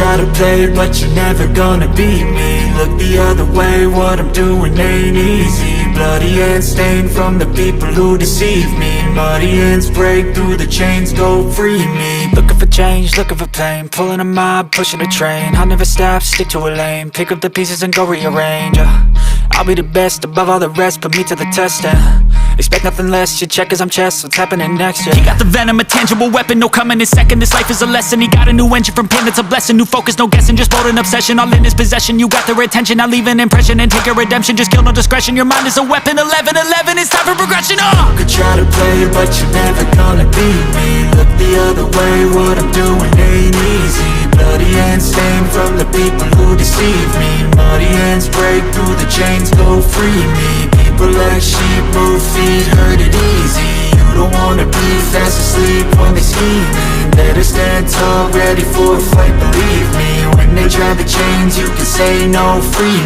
try to play, but you're never gonna beat me. Look the other way, what I'm doing ain't easy. Bloody hands stained from the people who deceive me. Muddy hands break through the chains, go free me. Looking for change, looking for pain, pulling a mob, pushing a train. I'll never stop, stick to a lane, pick up the pieces and go rearrange. I'll be the best above all the rest, put me to the test and expect nothing less, you check as I'm chess, what's happening next, yeah. He got the venom, a tangible weapon, no coming in second. This life is a lesson, he got a new engine from pain, that's a blessing. New focus, no guessing, just bold and obsession, all in his possession. You got their attention, I'll leave an impression and take your redemption. Just kill, no discretion, your mind is a weapon. 11-11, it's time for progression, You could try to play, but you're never gonna beat me. Look the other way, what I'm doing ain't easy. Bloody hands stained from the people who deceive me. Muddy hands break through the chains, go free me. People like sheep move feet, hurt it easy. You don't wanna be fast asleep when they scheming. Better stand tall, ready for a fight, believe me. When they try the chains, you can say no, free me.